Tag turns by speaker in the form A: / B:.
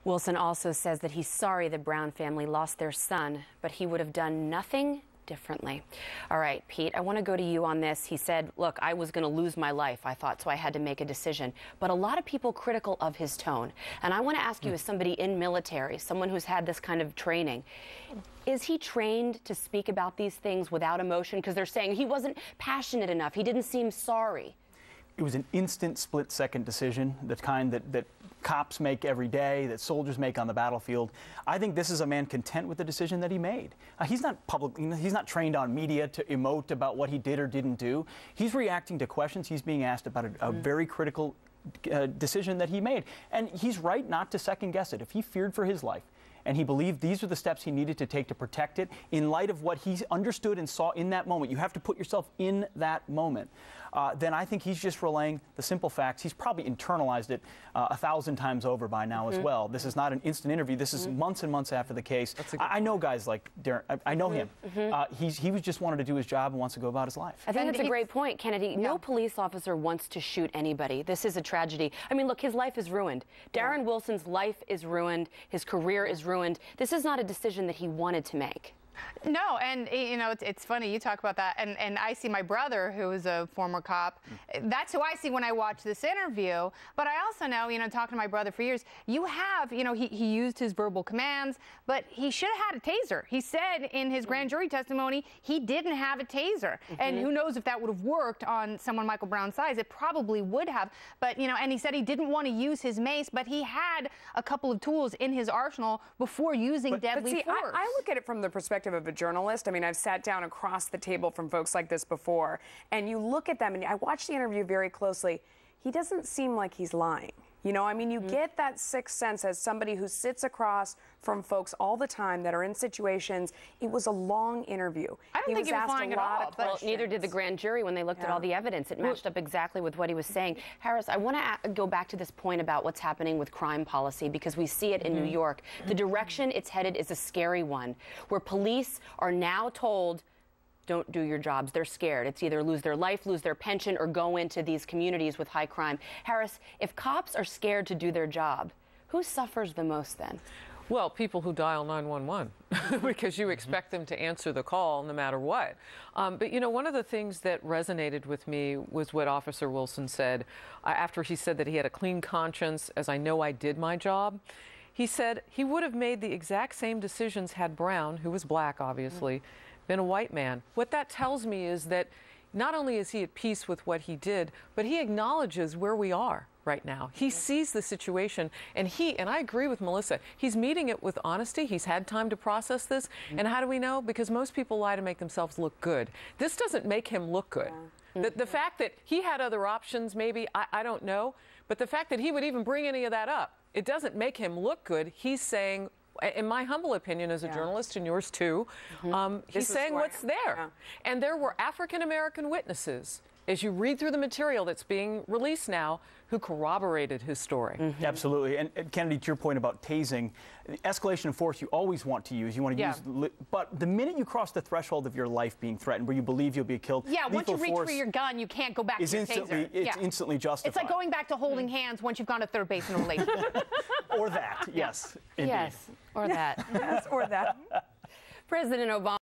A: Wilson also says that he's sorry the Brown family lost their son, but he would have done nothing differently. All right, Pete, I want to go to you on this. He said, look, I was going to lose my life, I thought, so I had to make a decision. But a lot of people critical of his tone. And I want to ask you, as somebody in military, someone who's had this kind of training, is he trained to speak about these things without emotion? Because they're saying he wasn't passionate enough. He didn't seem sorry.
B: It was an instant split-second decision, the kind that cops make every day, that soldiers make on the battlefield. I think this is a man content with the decision that he made. He's not public. He's not trained on media to emote about what he did or didn't do. He's reacting to questions. He's being asked about a very critical decision that he made. And he's right not to second-guess it. If he feared for his life, and he believed these were the steps he needed to take to protect it, in light of what he understood and saw in that moment, you have to put yourself in that moment, then I think he's just relaying the simple facts. He's probably internalized it 1,000 times over by now as well. This is not an instant interview. This is months and months after the case. I know guys like Darren. I know him. He was just wanted to do his job and wants to go about his life.
A: I think that's a great point, Kennedy. No police officer wants to shoot anybody. This is a tragedy. I mean, look, his life is ruined. Darren Wilson's life is ruined. His career is ruined. This is not a decision that he wanted to make.
C: No, and you know, it's funny you talk about that, and I see my brother, who is a former cop. That's who I see when I watch this interview. But I also know, you know, talking to my brother for years, you have, you know, he used his verbal commands, but he should have had a taser. He said in his grand jury testimony he didn't have a taser, and who knows if that would have worked on someone Michael Brown's size. It probably would have, but you know, and he said he didn't want to use his mace, but he had a couple of tools in his arsenal before using deadly force.
D: I look at it from the perspective of a journalist. I mean, I've sat down across the table from folks like this before, and you look at them, and I watched the interview very closely. He doesn't seem like he's lying. You know, I mean, you get that sixth sense as somebody who sits across from folks all the time that are in situations. It was a long interview.
C: I don't think he was lying at all.
A: Well, neither did the grand jury when they looked at all the evidence. It matched up exactly with what he was saying. Harris, I want to go back to this point about what's happening with crime policy, because we see it in New York. The direction it's headed is a scary one, where police are now told, don't do your jobs. They're scared. It's either lose their life, lose their pension, or go into these communities with high crime. Harris, if cops are scared to do their job, who suffers the most then?
E: Well, people who dial 911, because you expect them to answer the call no matter what. But, you know, one of the things that resonated with me was what Officer Wilson said after he said that he had a clean conscience, as I know I did my job. He said he would have made the exact same decisions had Brown, who was black, obviously, been a white man. What that tells me is that not only is he at peace with what he did, but he acknowledges where we are right now. He sees the situation, and I agree with Melissa, he's meeting it with honesty. He's had time to process this. And how do we know? Because most people lie to make themselves look good. This doesn't make him look good. The fact that he had other options, maybe, I don't know, but the fact that he would even bring any of that up, it doesn't make him look good. He's saying, in my humble opinion as a journalist, and yours too, he's saying what's there. And there were African-American witnesses, as you read through the material that's being released now, who corroborated his story.
B: Absolutely. And Kennedy, to your point about tasing, escalation of force you always want to use. You want to use, but the minute you cross the threshold of your life being threatened, where you believe you'll be killed,
C: once you reach for your gun, you can't go back to your taser.
B: It's instantly justified.
C: It's like going back to holding hands once you've gone to third base in a relationship.
B: Or that, yes. Indeed.
A: Yes, or that.
D: Yes, or that.
A: President Obama